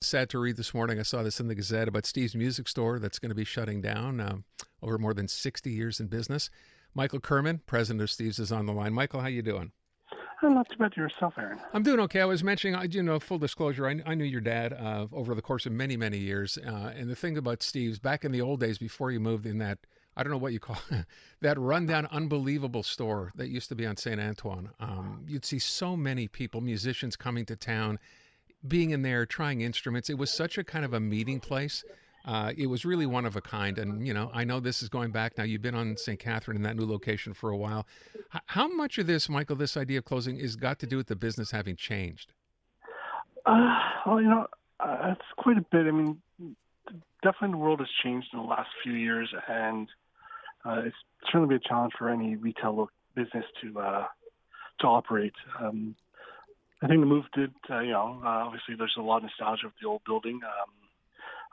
Sad to read this morning. I saw this in the Gazette about Steve's Music Store that's going to be shutting down over more than 60 years in business. Michael Kirman, president of Steve's, is on the line. Michael, how you doing? I'm not too bad to yourself, Aaron. I'm doing okay. I was mentioning, full disclosure, I knew your dad over the course of many, many years. And the thing about Steve's, back in the old days before you moved in that, I don't know what you call it, that rundown, unbelievable store that used to be on St. Antoine, you'd see so many people, musicians coming to town, being in there, trying instruments. It was such a kind of a meeting place. It was really one of a kind. And, I know this is going back now. You've been on St. Catherine in that new location for a while. How much of this, Michael, this idea of closing is got to do with the business having changed? It's quite a bit. I mean, definitely the world has changed in the last few years, and it's certainly been a challenge for any retail business to operate. I think the move did, obviously there's a lot of nostalgia of the old building.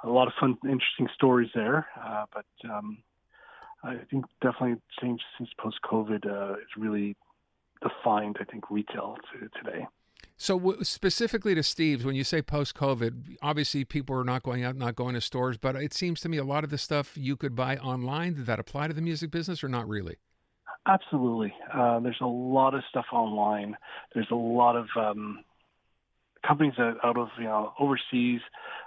A lot of fun, interesting stories there. But I think definitely changed since post-COVID. It's really defined, I think, retail today. So specifically to Steve's, when you say post-COVID, obviously people are not going out, not going to stores, but it seems to me a lot of the stuff you could buy online, did that apply to the music business or not really? Absolutely. There's a lot of stuff online. There's a lot of companies that out of overseas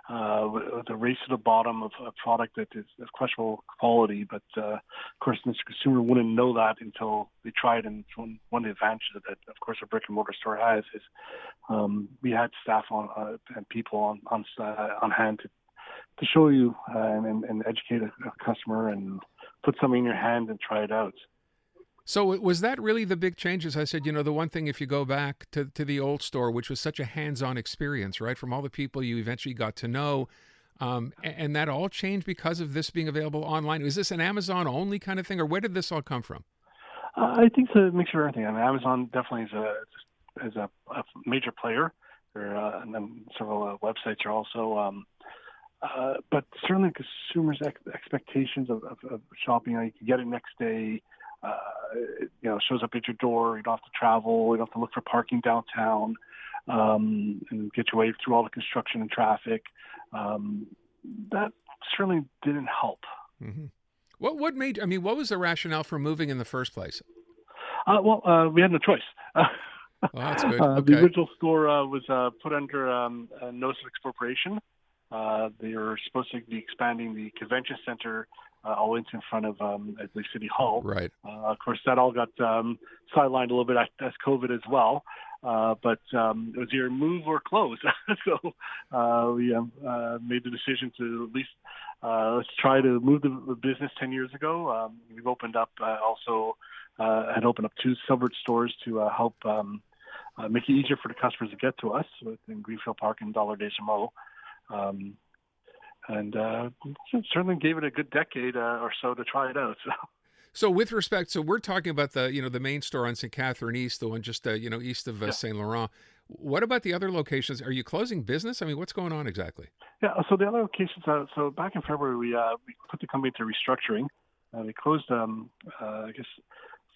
with the race to the bottom of a product that is of questionable quality. But of course, the consumer wouldn't know that until they tried. And one of the advantages that, of course, a brick and mortar store has is we had staff and people on hand to show you and educate a customer and put something in your hand and try it out. So was that really the big change? As I said, the one thing, if you go back to the old store, which was such a hands-on experience, right, from all the people you eventually got to know, and that all changed because of this being available online. Is this an Amazon-only kind of thing, or where did this all come from? I think it's a mixture of everything. I mean, Amazon definitely is a major player, and then several websites are also. But certainly consumers' expectations of shopping, you can get it next day. It shows up at your door. You don't have to travel. You don't have to look for parking downtown, and get your way through all the construction and traffic. That certainly didn't help. Mm-hmm. What was the rationale for moving in the first place? We had no choice. Oh, that's good. Okay. The original store was put under a notice of expropriation. They were supposed to be expanding the convention center all the way in front of, I believe, City Hall. Right. Of course, that all got sidelined a little bit as COVID as well. But it was either move or close. So we made the decision to at least let's try to move the business 10 years ago. We've opened up had opened up 2 suburb stores to help make it easier for the customers to get to us in Greenfield Park and Dollar Des Moines. And certainly gave it a good decade or so to try it out. So with respect, we're talking about the main store on St. Catherine East, the one just east of St. Laurent. What about the other locations? Are you closing business? I mean, what's going on exactly? Yeah, so the other locations. So back in February, we put the company to restructuring. We closed, I guess,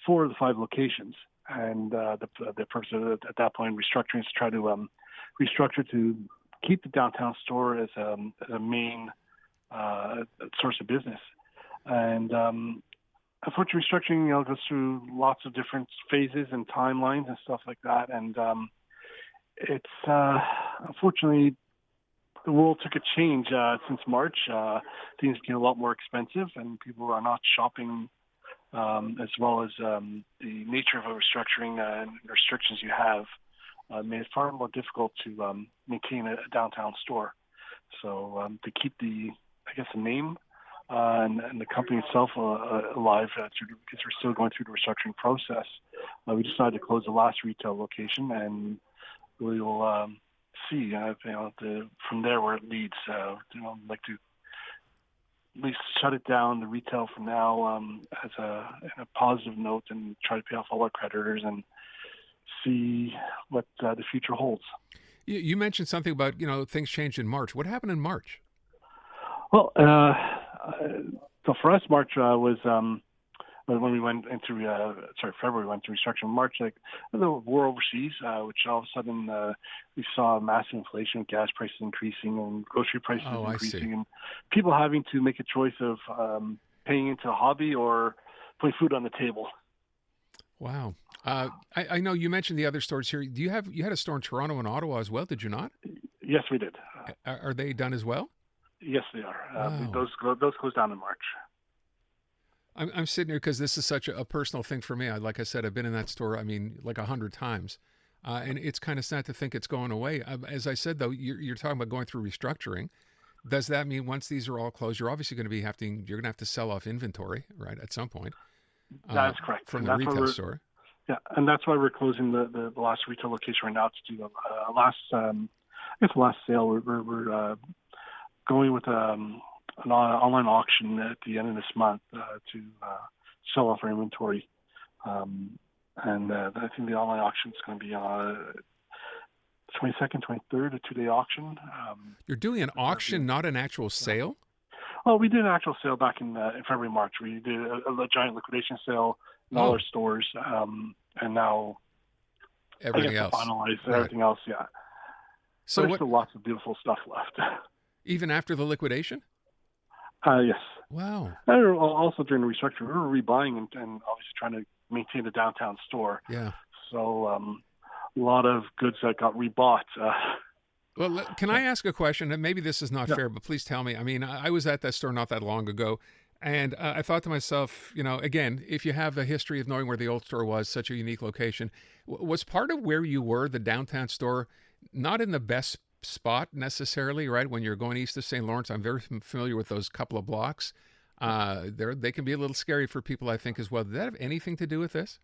4 of the 5 locations, and the purpose at that point restructuring is to try to restructure to keep the downtown store as a main source of business. And unfortunately, restructuring goes through lots of different phases and timelines and stuff like that. And it's unfortunately the world took a change since March. Things became a lot more expensive, and people are not shopping as well as the nature of a restructuring and restrictions you have. Made it far more difficult to maintain a downtown store. So to keep the name and the company itself alive, because we're still going through the restructuring process, we decided to close the last retail location, and we will see from there where it leads. I'd like to at least shut it down, the retail, for now, as a positive note, and try to pay off all our creditors and see what the future holds. You mentioned something about things changed in March. What happened in March? Well, so for us, March was But when we went into February, we went to restructuring. March, like the war overseas, which all of a sudden we saw massive inflation, with gas prices increasing and grocery prices increasing, and people having to make a choice of paying into a hobby or putting food on the table. Wow. I know you mentioned the other stores here. You had a store in Toronto and Ottawa as well, did you not? Yes, we did. Are they done as well? Yes, they are. Wow. Those closed down in March. I'm sitting here because this is such a personal thing for me. Like I said, I've been in that store, like 100 times. And it's kind of sad to think it's going away. As I said, though, you're talking about going through restructuring. Does that mean once these are all closed, you're obviously going to you're going to have to sell off inventory, right, at some point? That's correct. From the retail store. Yeah, and that's why we're closing the last retail location right now to do last sale. We're going with an online auction at the end of this month to sell off our inventory. And I think the online auction is going to be 22nd, 23rd, a 2-day auction. You're doing an auction, not an actual sale? Oh, we did an actual sale back in February, March. We did a giant liquidation sale in all our stores, and now everything else. Finalize everything else, yeah. So there's still lots of beautiful stuff left. Even after the liquidation? Yes. Wow. And also during the restructuring, we were rebuying and obviously trying to maintain the downtown store. Yeah. So a lot of goods that got rebought. Well, can I ask a question? And maybe this is not fair, but please tell me. I mean, I was at that store not that long ago, and I thought to myself, again, if you have a history of knowing where the old store was, such a unique location, was part of where you were, the downtown store, not in the best spot necessarily, right? When you're going east of St. Lawrence, I'm very familiar with those couple of blocks. They can be a little scary for people, I think, as well. Did that have anything to do with this?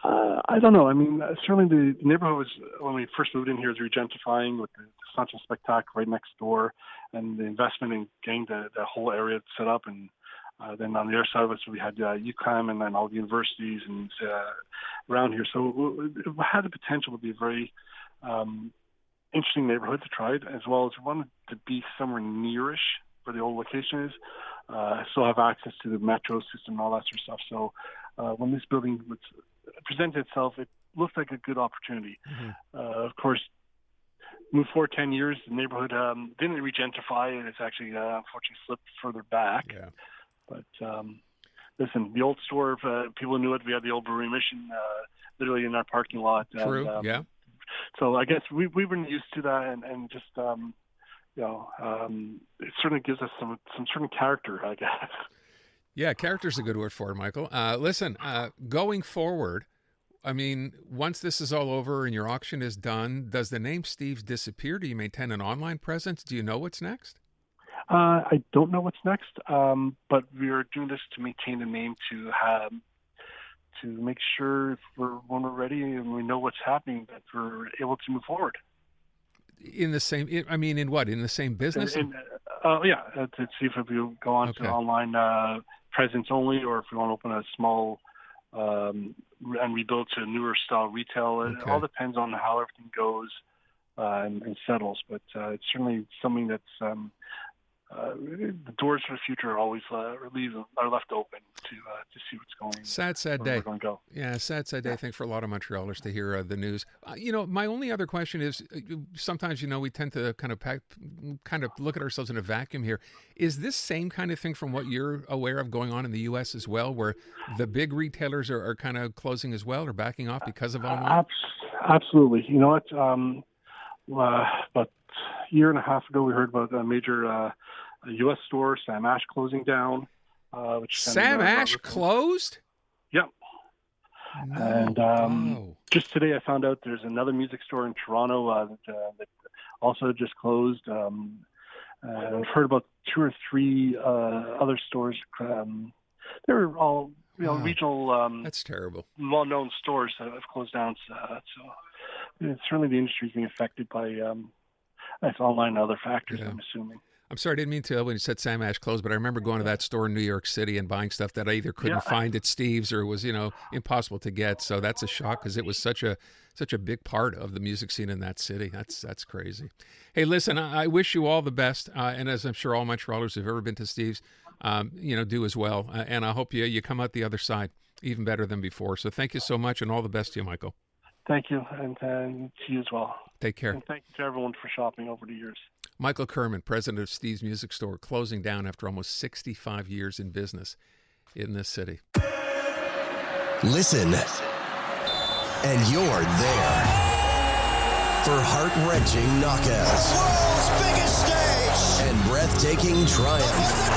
I don't know. I mean, certainly the neighborhood was, when we first moved in here, was regentrifying with the Sunshine Spectacle right next door, and the investment in getting the whole area set up. And then on the other side of us, we had UQAM and then all the universities and around here. So it had the potential to be a very interesting neighborhood to try it, as well as we wanted to be somewhere nearish where the old location is. Still have access to the metro system and all that sort of stuff. So when this building presented itself, it looked like a good opportunity. Mm-hmm. Of course, move forward 10 years, the neighborhood didn't regentrify, and it's actually unfortunately slipped further back. Yeah. But listen, the old store, people knew it. We had the old Brewery Mission literally in our parking lot. True. And, yeah. So I guess we've been used to that, and just it certainly gives us some certain character, I guess. Yeah, character's a good word for it, Michael. Listen, going forward, I mean, once this is all over and your auction is done, does the name Steve's disappear? Do you maintain an online presence? Do you know what's next? I don't know what's next, but we're doing this to maintain the name, to make sure when we're ready and we know what's happening, that we're able to move forward. In the same, in what? In the same business? Yeah, to see if we go on to online presence only, or if we want to open a small and rebuild to a newer style retail. It all depends on how everything goes and settles. But it's certainly something that's the doors for the future are always are left open to see what's going. Sad day. We're going to go. Yeah, sad day. I think for a lot of Montrealers to hear the news. My only other question is, sometimes we tend to kind of look at ourselves in a vacuum here. Is this same kind of thing from what you're aware of going on in the U.S. as well, where the big retailers are kind of closing as well or backing off because of online? Absolutely. You know what? About a year and a half ago, we heard about a major a U.S. store, Sam Ash, closing down. Sam Ash closed? Yep. No. And just today I found out there's another music store in Toronto that also just closed. And I've heard about 2 or 3 other stores. They're all regional. That's terrible. Well-known stores that have closed down. So certainly the industry is being affected by online and other factors, I'm assuming. I'm sorry, I didn't mean to when you said Sam Ash closed, but I remember going to that store in New York City and buying stuff that I either couldn't find at Steve's or was, impossible to get. So that's a shock because it was such a big part of the music scene in that city. That's crazy. Hey, listen, I wish you all the best. And as I'm sure all Montrealers who've ever been to Steve's, do as well. And I hope you come out the other side even better than before. So thank you so much, and all the best to you, Michael. Thank you, and to you as well. Take care. And thank you to everyone for shopping over the years. Michael Kirman, president of Steve's Music Store, closing down after almost 65 years in business in this city. Listen, and you're there for heart-wrenching knockouts, the world's biggest stage, and breathtaking triumph.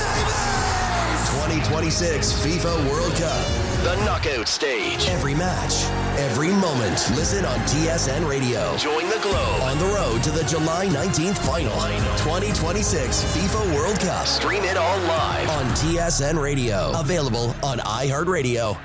2026 FIFA World Cup, the knockout stage. Every match, every moment. Listen on TSN Radio. Join the globe on the road to the July 19th final. 2026 FIFA World Cup. Stream it all live on TSN Radio. Available on iHeartRadio.